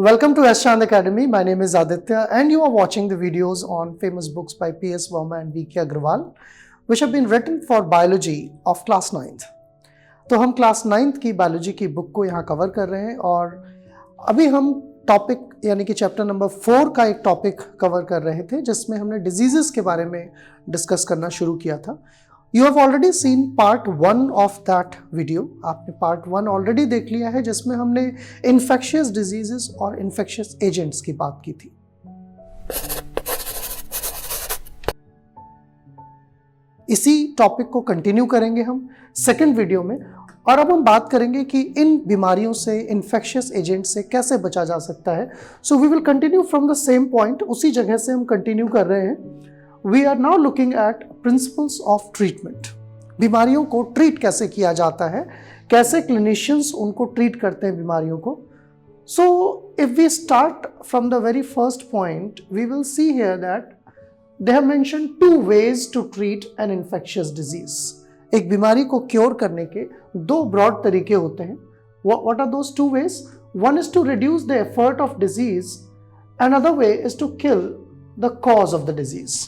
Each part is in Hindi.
Welcome to S. Chand Academy. My name is Aditya and you are watching the videos on famous books by P.S. Verma and V.K. Agrawal which have been written for biology of class 9th. तो हम क्लास 9th की बायोलॉजी की बुक को यहाँ कवर कर रहे हैं और अभी हम टॉपिक यानी कि चैप्टर नंबर 4 का एक टॉपिक कवर कर रहे थे जिसमें हमने डिजीजेस के बारे में डिस्कस करना शुरू किया था. You have already seen part 1 of that video. आपने part 1 ऑलरेडी देख लिया है जिसमें हमने infectious diseases और infectious agents की बात की थी. इसी टॉपिक को कंटिन्यू करेंगे हम सेकंड वीडियो में और अब हम बात करेंगे कि इन बीमारियों से infectious agent से कैसे बचा जा सकता है. So we will continue from the same point. उसी जगह से हम कंटिन्यू कर रहे हैं. We are now looking at principles of treatment. बीमारियों को ट्रीट कैसे किया जाता है, कैसे क्लिनिशियंस उनको ट्रीट करते हैं बीमारियों को. So if we start from the very first point, we will see here that they have mentioned 2 ways to treat an infectious disease. एक बीमारी को क्योर करने के 2 ब्रॉड तरीके होते हैं. What are those 2 ways? One is to reduce the effort of disease. Another way is to kill the cause of the disease.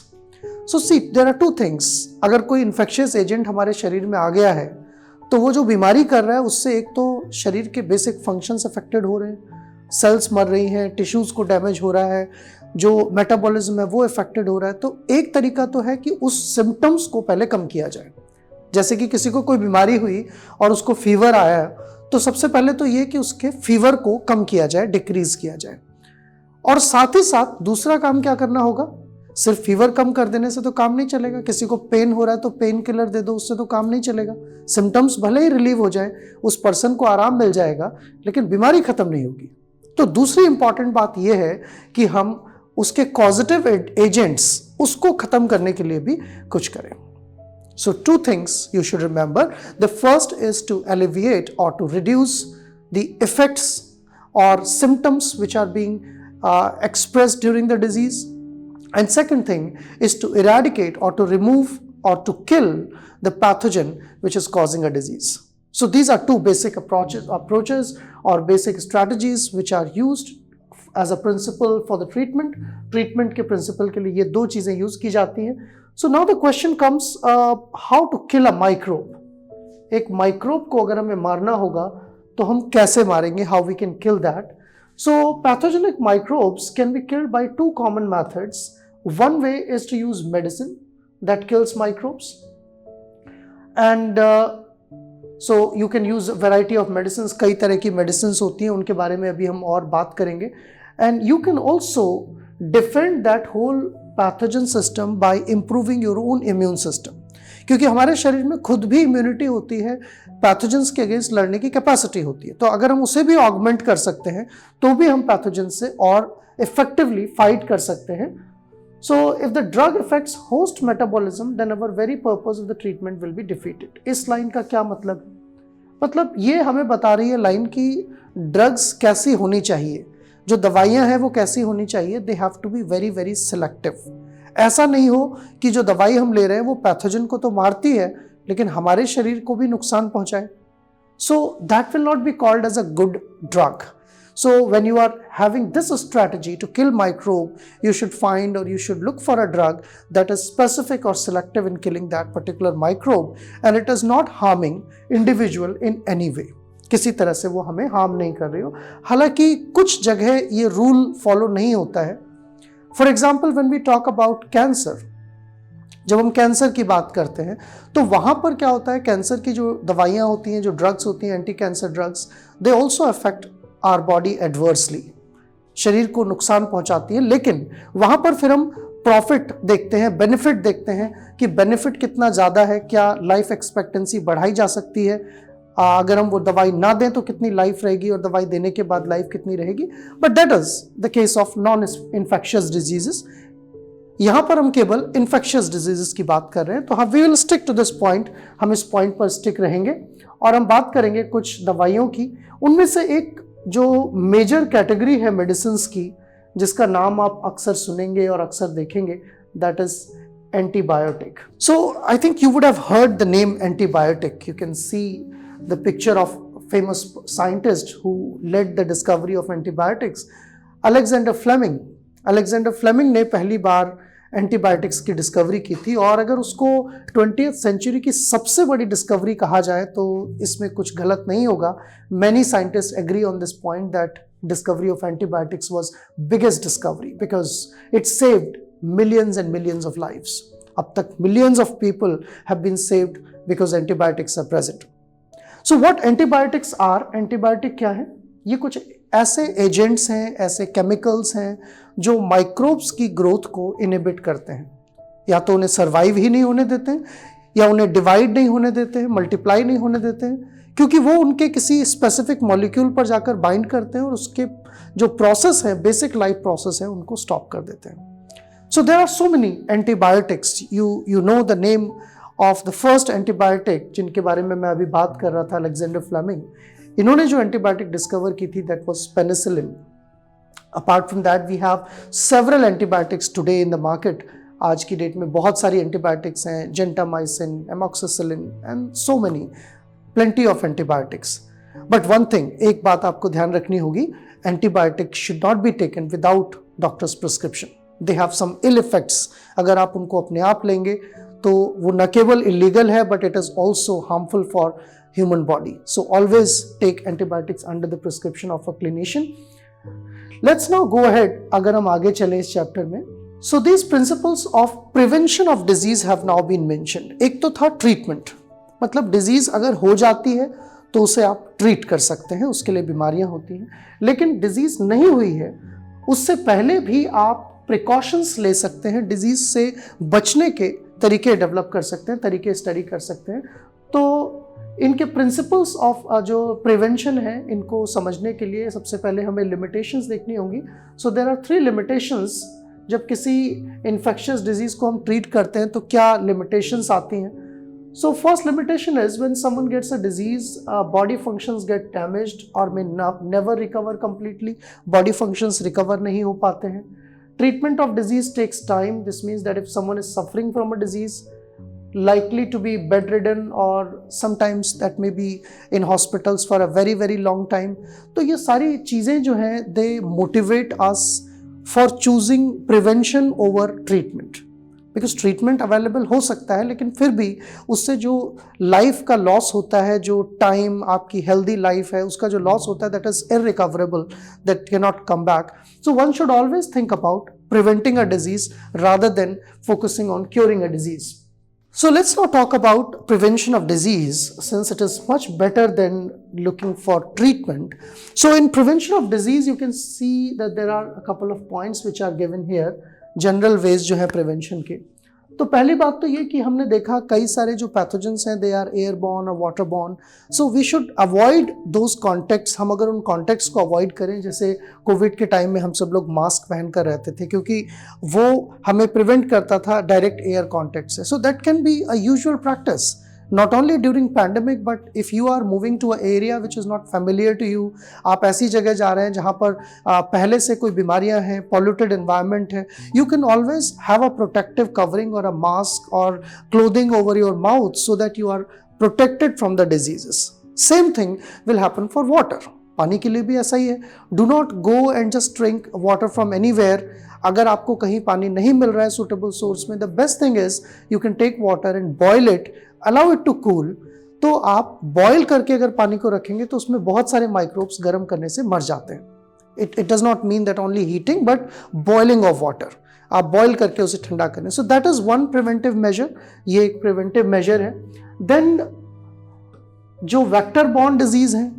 So see, there are 2 things. अगर कोई इन्फेक्शियस एजेंट हमारे शरीर में आ गया है तो वो जो बीमारी कर रहा है उससे एक तो शरीर के बेसिक फंक्शंस अफेक्टेड हो रहे हैं, सेल्स मर रही हैं, टिश्यूज को डैमेज हो रहा है, जो मेटाबॉलिज्म है वो अफेक्टेड हो रहा है. तो एक तरीका तो है कि उस सिम्टम्स को पहले कम किया जाए. जैसे कि किसी को कोई बीमारी हुई और उसको फीवर आया तो सबसे पहले तो ये कि उसके फीवर को कम किया जाए, डिक्रीज किया जाए. और साथ ही साथ दूसरा काम क्या करना होगा, सिर्फ फीवर कम कर देने से तो काम नहीं चलेगा. किसी को पेन हो रहा है तो पेन किलर दे दो, उससे तो काम नहीं चलेगा. सिम्टम्स भले ही रिलीव हो जाए, उस पर्सन को आराम मिल जाएगा, लेकिन बीमारी खत्म नहीं होगी. तो दूसरी इंपॉर्टेंट बात यह है कि हम उसके कॉजेटिव एजेंट्स उसको खत्म करने के लिए भी कुछ करें. So 2 things you should remember. The first is to alleviate or to reduce the effects or symptoms which are being expressed during the disease. And second thing is to eradicate or to remove or to kill the pathogen which is causing a disease. So these are 2 basic approaches or basic strategies which are used as a principle for the treatment. Treatment के principle के लिए ये 2 चीजें use की जाती हैं. So now the question comes, how to kill a microbe. एक microbe को अगर हमें मारना होगा तो हम कैसे मारेंगे? How we can kill that? So pathogenic microbes can be killed by 2 common methods. One way is to use medicine that kills microbes, and so you can use a variety of medicines. कई तरह की medicines होती हैं, उनके बारे में अभी हम और बात करेंगे. And you can also defend that whole pathogen system by improving your own immune system. क्योंकि हमारे शरीर में खुद भी इम्यूनिटी होती है, पैथोजेंस के अगेंस्ट लड़ने की कैपेसिटी होती है. तो अगर हम उसे भी ऑगमेंट कर सकते हैं तो भी हम पैथोजन से और इफेक्टिवली फाइट कर सकते हैं. So if the drug affects host metabolism, then our very purpose of the treatment will be defeated. इस लाइन का क्या मतलब? मतलब ये हमें बता रही है लाइन की ड्रग्स कैसी होनी चाहिए, जो दवाइयाँ हैं वो कैसी होनी चाहिए. They have to be very very selective. ऐसा नहीं हो कि जो दवाई हम ले रहे हैं वो पैथोजन को तो मारती है लेकिन हमारे शरीर को भी नुकसान पहुंचाए. So that will not be called as a good drug. So when you are having this strategy to kill microbe, you should find or you should look for a drug that is specific or selective in killing that particular microbe and it is not harming individual in any way. किसी तरह से वो हमें हार्म नहीं कर रही हो. हालांकि कुछ जगह ये रूल फॉलो नहीं होता है. For example when we talk about cancer, जब हम कैंसर की बात करते हैं तो वहाँ पर क्या होता है, कैंसर की जो दवाइयाँ होती हैं, जो ड्रग्स होती हैं, anti cancer drugs, they also affect our body adversely, शरीर को नुकसान पहुँचाती है. लेकिन वहाँ पर फिर हम प्रॉफिट देखते हैं, बेनिफिट देखते हैं कि बेनिफिट कितना ज़्यादा है, क्या लाइफ एक्सपेक्टेंसी बढ़ाई जा सकती है, अगर हम वो दवाई ना दें तो कितनी लाइफ रहेगी और दवाई देने के बाद लाइफ कितनी रहेगी. But that is the case of non infectious diseases. यहाँ पर हम केवल इन्फेक्शियस डिजीजेस की बात कर रहे हैं. तो we will stick to this point, हम इस पॉइंट पर स्टिक रहेंगे और हम बात करेंगे कुछ दवाइयों की. उनमें से एक जो मेजर कैटेगरी है मेडिसिन की, जिसका नाम आप अक्सर सुनेंगे और अक्सर देखेंगे, that is antibiotic. So I think you would have heard the name antibiotic. You can see the picture of famous scientist who led the discovery of antibiotics, Alexander Fleming. Alexander Fleming ने पहली बार एंटीबायोटिक्स की डिस्कवरी की थी, और अगर उसको 20th सेंचुरी की सबसे बड़ी डिस्कवरी कहा जाए तो इसमें कुछ गलत नहीं होगा. Many scientists agree on this point that discovery of antibiotics was biggest discovery because it saved millions and millions of lives. अब तक millions of people have been saved because antibiotics are present. So what antibiotics are? Antibiotic क्या है? ये कुछ ऐसे एजेंट्स हैं, ऐसे केमिकल्स हैं जो माइक्रोब्स की ग्रोथ को इनहिबिट करते हैं. या तो उन्हें सर्वाइव ही नहीं होने देते हैं, या उन्हें डिवाइड नहीं होने देते हैं, मल्टीप्लाई नहीं होने देते हैं, क्योंकि वो उनके किसी स्पेसिफिक मॉलिक्यूल पर जाकर बाइंड करते हैं और उसके जो प्रोसेस है, बेसिक लाइफ प्रोसेस है, उनको स्टॉप कर देते हैं. So there are so many antibiotics. You know the name of the first antibiotic जिनके बारे में मैं अभी बात कर रहा था, अलेक्जेंडर फ्लेमिंग. इन्होंने जो एंटीबायोटिक डिस्कवर की थी, that was penicillin. Apart from that we have several antibiotics today in the market. आज की डेट में बहुत सारी एंटीबायोटिक्स हैं, gentamicin, amoxicillin and so many, plenty of antibiotics. But one thing, एक बात आपको ध्यान रखनी होगी, antibiotics should not be taken without doctor's prescription. They have some ill effects. अगर आप उनको अपने आप लेंगे तो वो न केवल illegal है, but it is also harmful for human body. So always take antibiotics under the prescription of a clinician. Let's now go ahead, अगर हम आगे चले इस चैप्टर में. So these principles of prevention of disease have now been mentioned. एक तो था treatment. मतलब डिजीज अगर हो जाती है तो उसे आप ट्रीट कर सकते हैं, उसके लिए बीमारियां होती हैं. लेकिन डिजीज नहीं हुई है, उससे पहले भी आप प्रिकॉशंस ले सकते हैं, डिजीज से बचने के तरीके डेवलप कर सकते हैं, तरीके स्टडी कर सकते हैं. तो इनके प्रिंसिपल्स ऑफ जो प्रिवेंशन है, इनको समझने के लिए सबसे पहले हमें लिमिटेशंस देखनी होंगी. So there are 3 limitations. जब किसी इन्फेक्शियस डिजीज को हम ट्रीट करते हैं तो क्या लिमिटेशंस आती हैं. So first limitation is when someone gets a disease, body functions get damaged or may never recover completely. Body functions recover नहीं हो पाते हैं. Treatment of disease takes time. This means that if someone is suffering from a disease, likely to be bedridden or sometimes that may be in hospitals for a very very long time. तो ये सारी चीज़ें जो हैं, they motivate us for choosing prevention over treatment. Because treatment available हो सकता है, लेकिन फिर भी उससे जो लाइफ का लॉस होता है, जो टाइम आपकी हेल्दी लाइफ है उसका जो लॉस होता है, that is irrecoverable, that can not come back. So one should always think about preventing a disease rather than focusing on curing a disease. So let's now talk about prevention of disease, since it is much better than looking for treatment. So in prevention of disease, you can see that there are a couple of points which are given here. General ways जो है प्रिवेंशन के. तो पहली बात तो ये कि हमने देखा कई सारे जो पैथोजेंस हैं, दे आर एयरबॉर्न और waterborne. So we should avoid those contacts. हम अगर उन कॉन्टेक्ट्स को अवॉइड करें, जैसे कोविड के टाइम में हम सब लोग मास्क पहन कर रहते थे क्योंकि वो हमें प्रिवेंट करता था डायरेक्ट एयर कॉन्टेक्ट से. So that can be a usual practice not only during pandemic, but if you are moving to an area which is not familiar to you, आप ऐसी जगह जा रहे हैं जहाँ पर पहले से कोई बीमारियाँ हैं, polluted environment है, you can always have a protective covering or a mask or clothing over your mouth so that you are protected from the diseases. Same thing will happen for water. पानी के लिए भी ऐसा ही है. Do not go and just drink water from anywhere. अगर आपको कहीं पानी नहीं मिल रहा है suitable source में, the best thing is you can take water and boil it, allow it to cool. तो आप बॉयल करके अगर पानी को रखेंगे तो उसमें बहुत सारे माइक्रोब्स गर्म करने से मर जाते हैं. It does not mean that only heating, but boiling of water. आप बॉयल करके उसे ठंडा करें. So that is one preventive measure. ये एक प्रिवेंटिव मेजर है. देन जो वेक्टर बॉर्न डिजीज है,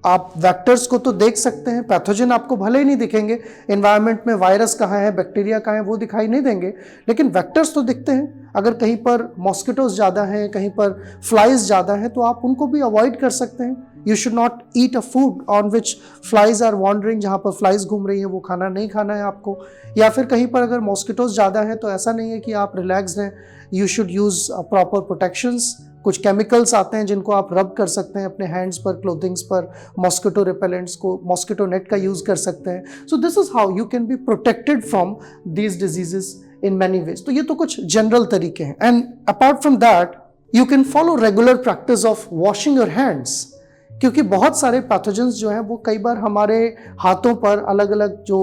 आप वेक्टर्स को तो देख सकते हैं, पैथोजन आपको भले ही नहीं दिखेंगे, एनवायरनमेंट में वायरस कहाँ है, बैक्टीरिया कहाँ है, वो दिखाई नहीं देंगे, लेकिन वेक्टर्स तो दिखते हैं. अगर कहीं पर मॉस्किटोज ज़्यादा हैं, कहीं पर फ्लाइज ज़्यादा हैं, तो आप उनको भी अवॉइड कर सकते हैं. You should not eat a food on which flies are wandering. जहाँ पर फ्लाइज घूम रही हैं वो खाना नहीं खाना है आपको. या फिर कहीं पर अगर मॉस्किटोज ज़्यादा हैं तो ऐसा नहीं है कि आप रिलैक्स हैं. You should use proper protections. कुछ केमिकल्स आते हैं जिनको आप रब कर सकते हैं अपने हैंड्स पर, क्लोथिंग्स पर, मॉस्किटो रिपेलेंट्स को, मॉस्किटो नेट का यूज़ कर सकते हैं. सो this is how you can be protected from these diseases in many ways. तो ये तो कुछ जनरल तरीके हैं. And apart from that you can follow regular practice of washing your hands. क्योंकि बहुत सारे पैथोजेंस जो हैं वो कई बार हमारे हाथों पर अलग अलग जो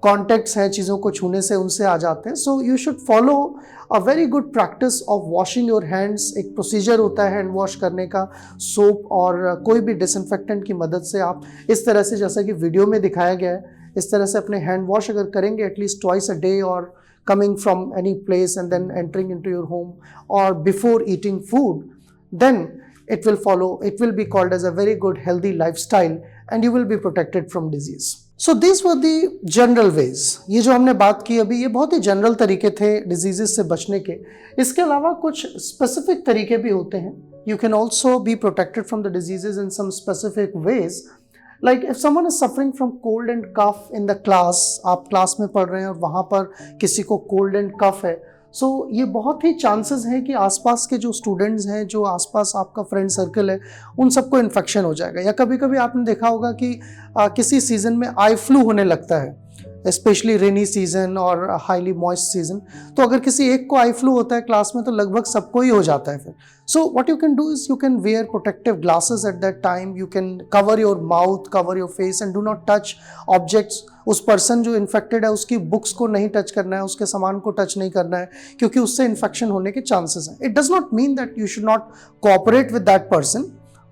कॉन्टेक्ट्स हैं चीज़ों को छूने से उनसे आ जाते हैं. So you should follow a very good practice of washing your hands. एक प्रोसीजर होता है हैंड वॉश करने का, सोप और कोई भी डिसइंफेक्टेंट की मदद से आप इस तरह से, जैसा कि वीडियो में दिखाया गया है, इस तरह से अपने हैंड वॉश अगर करेंगे एटलीस्ट ट्वाइस अ डे, और coming from any place and then entering into your home or before eating food, then it will be called as a very good healthy lifestyle and you will be protected from disease. So these were the general ways. ये जो हमने बात की अभी, ये बहुत ही जनरल तरीके थे डिजीजेस से बचने के. इसके अलावा कुछ स्पेसिफिक तरीके भी होते हैं. You can also be protected from the diseases in some specific ways. Like if someone is suffering from cold and cough in the class, आप क्लास में पढ़ रहे हैं और वहाँ पर किसी को cold and cough है, सो ये बहुत ही चांसेस हैं कि आसपास के जो स्टूडेंट्स हैं, जो आसपास आपका फ्रेंड सर्कल है, उन सबको इन्फेक्शन हो जाएगा. या कभी कभी आपने देखा होगा कि किसी सीज़न में आई फ्लू होने लगता है, स्पेशली रेनी सीजन और हाईली मॉइस्ट सीजन. तो अगर किसी एक को आई फ्लू होता है क्लास में तो लगभग सबको ही हो जाता है फिर. So what you can do is you can wear protective glasses at that time. You can cover your mouth, cover your face and do not touch objects. उस पर्सन जो इन्फेक्टेड है उसकी बुक्स को नहीं टच करना है, उसके सामान को टच नहीं करना है, क्योंकि उससे इन्फेक्शन होने के चांसेस हैं. It does not mean that you should not cooperate with that person.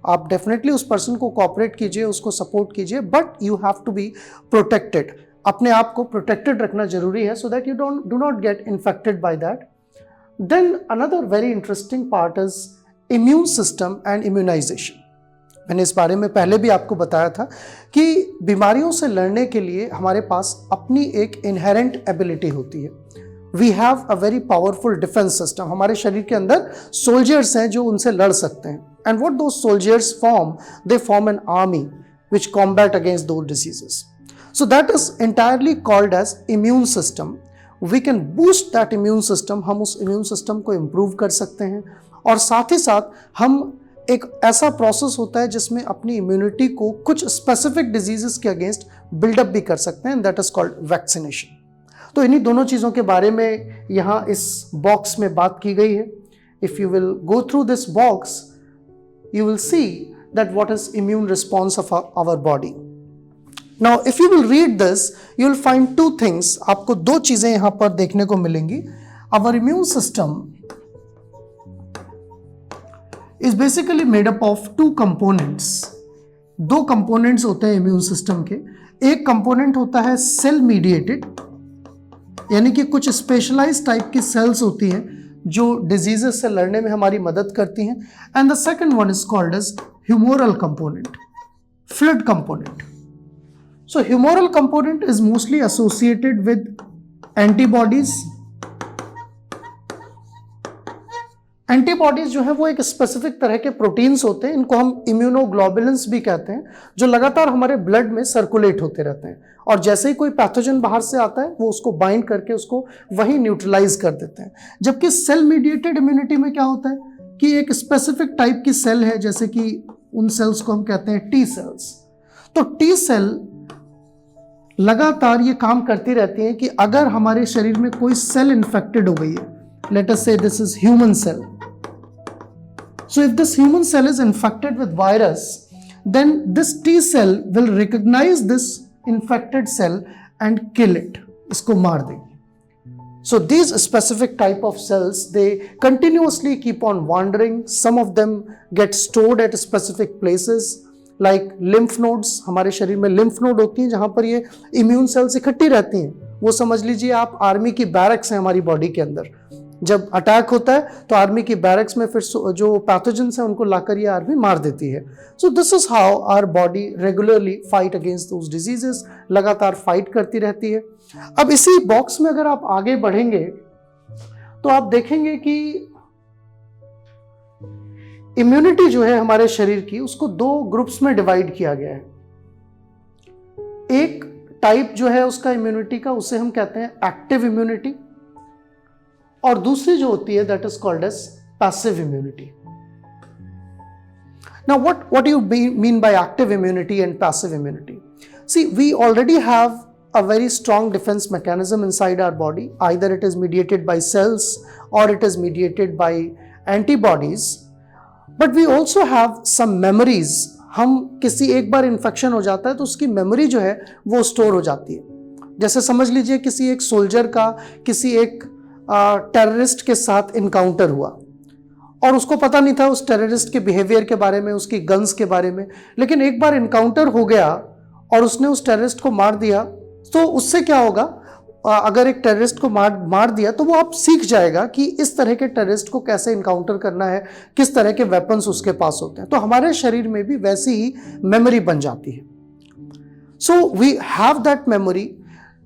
आप डेफिनेटली उस पर्सन को कोऑपरेट कीजिए, उसको सपोर्ट कीजिए, but you have to be protected. अपने आप को प्रोटेक्टेड रखना जरूरी है, so that you do not get infected by that. Then another very interesting part is immune system and immunization. मैंने इस बारे में पहले भी आपको बताया था कि बीमारियों से लड़ने के लिए हमारे पास अपनी एक इनहेरेंट एबिलिटी होती है. We have a very powerful defence system. हमारे शरीर के अंदर सोल्जर्स हैं जो उनसे लड़ सकते हैं. And what those soldiers form, they form an army which combat against those diseases. So that is entirely called as immune system. We can boost that immune system. हम उस immune system को improve कर सकते हैं, और साथ ही साथ हम एक ऐसा प्रोसेस होता है जिसमें अपनी इम्यूनिटी को कुछ स्पेसिफिक डिजीजेस के अगेंस्ट बिल्डअप भी कर सकते हैं. That is called vaccination. तो इन्हीं दोनों चीज़ों के बारे में यहाँ इस बॉक्स में बात की गई है. If you will go through this box, you will see that what is immune response of our body. Now, if you will read this, you will find two things. आपको दो चीजें यहां पर देखने को मिलेंगी. Our immune system is basically made up of two components. दो components होते हैं immune system के. एक component होता है cell mediated, यानी कि कुछ specialized type की cells होती हैं जो diseases से लड़ने में हमारी मदद करती हैं. And the second one is called as humoral component, fluid component. So humoral component is mostly associated with antibodies. Antibodies जो है वो एक स्पेसिफिक तरह के प्रोटीन्स होते हैं. इनको हम इम्यूनोग्लोबुलिन्स भी कहते हैं, जो लगातार हमारे ब्लड में सर्कुलेट होते रहते हैं, और जैसे ही कोई पैथोजन बाहर से आता है वो उसको बाइंड करके उसको वही न्यूट्रलाइज कर देते हैं. जबकि सेल मीडिएटेड इम्यूनिटी में क्या होता है कि एक स्पेसिफिक टाइप की सेल है, जैसे कि उन सेल्स को हम कहते हैं टी सेल्स. तो टी सेल लगातार ये काम करती रहती हैं कि अगर हमारे शरीर में कोई सेल इन्फेक्टेड हो गई है, let us say this is human cell. So if this human cell is infected with virus, then this T cell will recognise this infected cell and kill it. इसको मार देगी. So these specific type of cells, they continuously keep on wandering. Some of them get stored at specific places. Like lymph nodes, हमारे शरीर में लिम्फ नोड होती हैं जहां पर ये इम्यून सेल्स इकट्ठी रहती हैं. वो समझ लीजिए आप आर्मी की बैरक्स हैं हमारी बॉडी के अंदर. जब अटैक होता है तो आर्मी की बैरक्स में फिर जो पैथोजेंस हैं उनको लाकर ये आर्मी मार देती है. So this is how our body regularly fight against those diseases. लगातार फाइट करती रहती है. अब इसी बॉक्स में अगर आप आगे बढ़ेंगे तो आप देखेंगे कि इम्यूनिटी जो है हमारे शरीर की, उसको दो ग्रुप्स में डिवाइड किया गया है. एक टाइप जो है उसका इम्यूनिटी का, उसे हम कहते हैं एक्टिव इम्यूनिटी, और दूसरी जो होती है that is called as passive immunity. Now what you mean by active immunity and passive immunity? See, we already have a very strong defense mechanism inside our body. Either it is mediated by cells or it is mediated by antibodies. But we also have some memories. हम किसी एक बार इन्फेक्शन हो जाता है तो उसकी मेमोरी जो है वो स्टोर हो जाती है। जैसे समझ लीजिए किसी एक सोल्जर का किसी एक टेररिस्ट के साथ इनकाउंटर हुआ और उसको पता नहीं था उस टेररिस्ट के बिहेवियर के बारे में, उसकी गन्स के बारे में, लेकिन एक बार इनकाउंटर हो गया और उसने उस टेररिस्ट को मार दिया, तो उससे क्या होगा, अगर एक टेररिस्ट को मार दिया तो वो आप सीख जाएगा कि इस तरह के टेररिस्ट को कैसे इनकाउंटर करना है, किस तरह के वेपन्स उसके पास होते हैं। तो हमारे शरीर में भी वैसी ही मेमोरी बन जाती है। So we have that memory.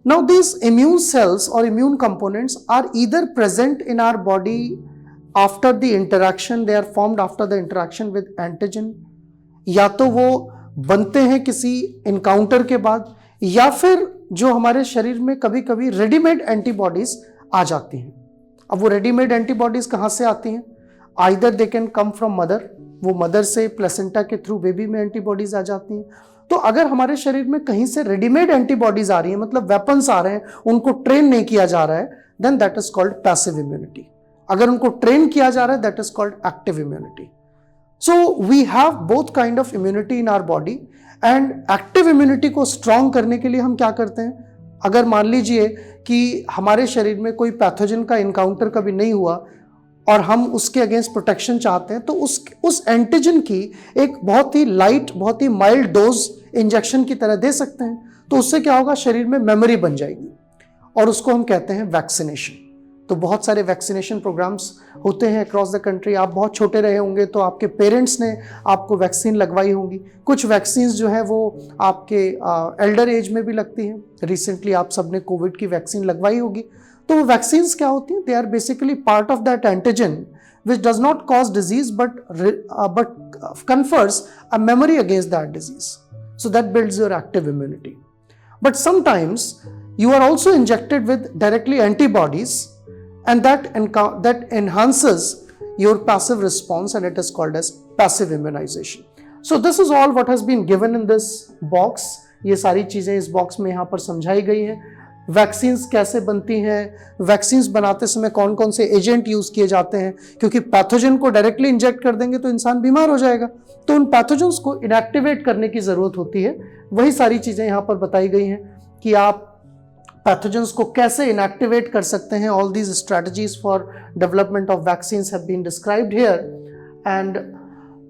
Now these immune cells or immune components are either present in our body after the interaction, they are formed after the interaction with antigen, या तो वो बनते हैं किसी इनकाउंटर के बाद, या फिर जो हमारे शरीर में कभी कभी रेडीमेड एंटीबॉडीज आ जाती हैं। अब वो रेडीमेड एंटीबॉडीज कहाँ से आती हैं? Either they can come from mother, वो मदर से प्लेसेंटा के थ्रू बेबी में एंटीबॉडीज आ जाती हैं। तो अगर हमारे शरीर में कहीं से रेडीमेड एंटीबॉडीज आ रही हैं, मतलब वेपन्स आ रहे हैं, उनको ट्रेन नहीं किया जा रहा है, then that is called passive immunity. अगर उनको ट्रेन किया जा रहा है, that is called active immunity. So we have both kind of immunity in our body, and active immunity को स्ट्रॉन्ग करने के लिए हम क्या करते हैं? अगर मान लीजिए कि हमारे शरीर में कोई पैथोजन का इनकाउंटर कभी नहीं हुआ और हम उसके अगेंस्ट प्रोटेक्शन चाहते हैं, तो उस एंटीजन की एक बहुत ही लाइट, बहुत ही माइल्ड डोज इंजेक्शन की तरह दे सकते हैं। तो उससे क्या होगा, शरीर में मेमोरी बन जाएगी, और उसको हम कहते हैं वैक्सीनेशन। तो बहुत सारे वैक्सीनेशन प्रोग्राम्स होते हैं अक्रॉस द कंट्री। आप बहुत छोटे रहे होंगे तो आपके पेरेंट्स ने आपको वैक्सीन लगवाई होंगी। कुछ वैक्सीन्स जो है वो आपके एल्डर एज में भी लगती हैं। रिसेंटली आप सबने कोविड की वैक्सीन लगवाई होगी। तो वो वैक्सीन्स क्या होती हैं? They are basically part of that antigen which does not cause disease but confers a memory against that disease. So that builds your active immunity. But sometimes you are also injected with directly antibodies, and that enhances your passive response, and it is called as passive immunization. So this is all what has been given in this box. ये सारी चीजें इस बॉक्स में यहाँ पर समझाई गई हैं। वैक्सीन्स कैसे बनती हैं, वैक्सीन्स बनाते समय कौन कौन से एजेंट यूज किए जाते हैं, क्योंकि पैथोजन को डायरेक्टली इंजेक्ट कर देंगे तो इंसान बीमार हो जाएगा, तो उन पैथोजन्स को इनएक्टिवेट करने की जरूरत होती है। वही सारी चीजें यहाँ पर बताई गई हैं कि आप पैथोजन्स को कैसे इनएक्टिवेट कर सकते हैं। All these strategies for development of vaccines have been described here, and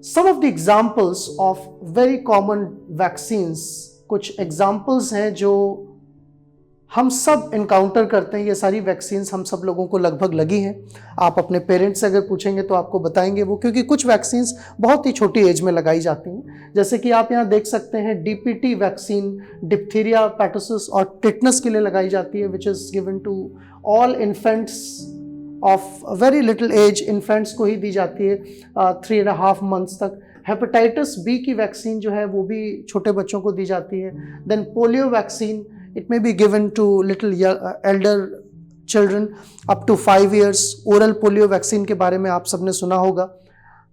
some of the examples of very common vaccines, कुछ एग्जांपल्स हैं जो हम सब इनकाउंटर करते हैं। ये सारी वैक्सीन्स हम सब लोगों को लगभग लगी हैं। आप अपने पेरेंट्स से अगर पूछेंगे तो आपको बताएंगे वो, क्योंकि कुछ वैक्सीन्स बहुत ही छोटी एज में लगाई जाती हैं। जैसे कि आप यहाँ देख सकते हैं डीपीटी वैक्सीन डिप्थीरिया, पैटोसिस और टिटनस के लिए लगाई जाती है, which is given to all infants of very little age. Infants को ही दी जाती है 3.5 months तक। हेपेटाइटिस बी की वैक्सीन जो है वो भी छोटे बच्चों को दी जाती है। Then polio vaccine, it may be given to little elder children up to 5 years. Oral polio vaccine के बारे में आप सबने सुना होगा।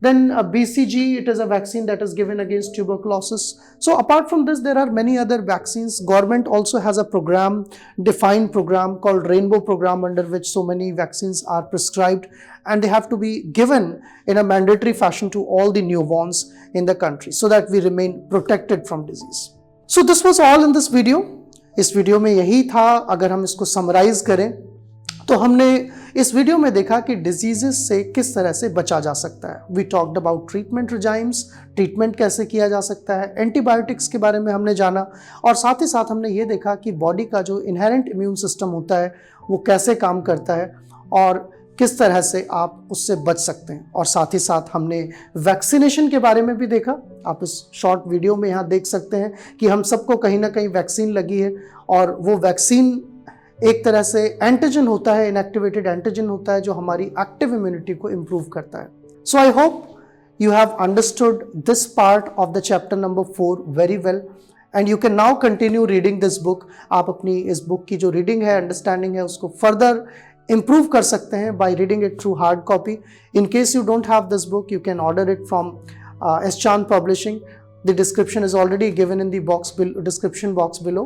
Then BCG, it is a vaccine that is given against tuberculosis. So apart from this, there are many other vaccines. Government also has a program, defined program called Rainbow Program, under which so many vaccines are prescribed, and they have to be given in a mandatory fashion to all the newborns in the country so that we remain protected from disease. So this was all in this video. इस वीडियो में यही था। अगर हम इसको समराइज करें तो हमने इस वीडियो में देखा कि डिजीजेस से किस तरह से बचा जा सकता है। We talked about treatment regimes, treatment कैसे किया जा सकता है, एंटीबायोटिक्स के बारे में हमने जाना, और साथ ही साथ हमने ये देखा कि बॉडी का जो इनहेरेंट इम्यून सिस्टम होता है वो कैसे काम करता है और किस तरह से आप उससे बच सकते हैं। और साथ ही साथ हमने वैक्सीनेशन के बारे में भी देखा। आप इस शॉर्ट वीडियो में यहाँ देख सकते हैं कि हम सबको कहीं ना कहीं वैक्सीन लगी है, और वो वैक्सीन एक तरह से एंटीजन होता है, इनएक्टिवेटेड एंटीजन होता है, जो हमारी एक्टिव इम्यूनिटी को इम्प्रूव करता है। So I hope you have understood this part of the chapter number 4 very well, and you can now continue reading this book. आप अपनी इस बुक की जो रीडिंग है, अंडरस्टैंडिंग है, उसको फर्दर improve कर सकते हैं by reading it through hard copy. In case you don't have this book, you can order it from S. Chand Publishing. The description is already given in the description box below.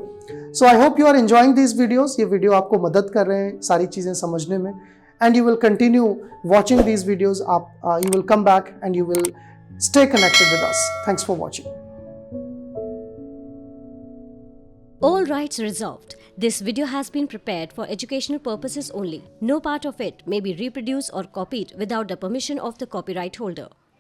So I hope you are enjoying these videos. ये वीडियो आपको मदद कर रहे हैं सारी चीज़ें समझने में, and you will continue watching these videos. You will come back and you will stay connected with us. Thanks for watching. All rights reserved. This video has been prepared for educational purposes only. No part of it may be reproduced or copied without the permission of the copyright holder.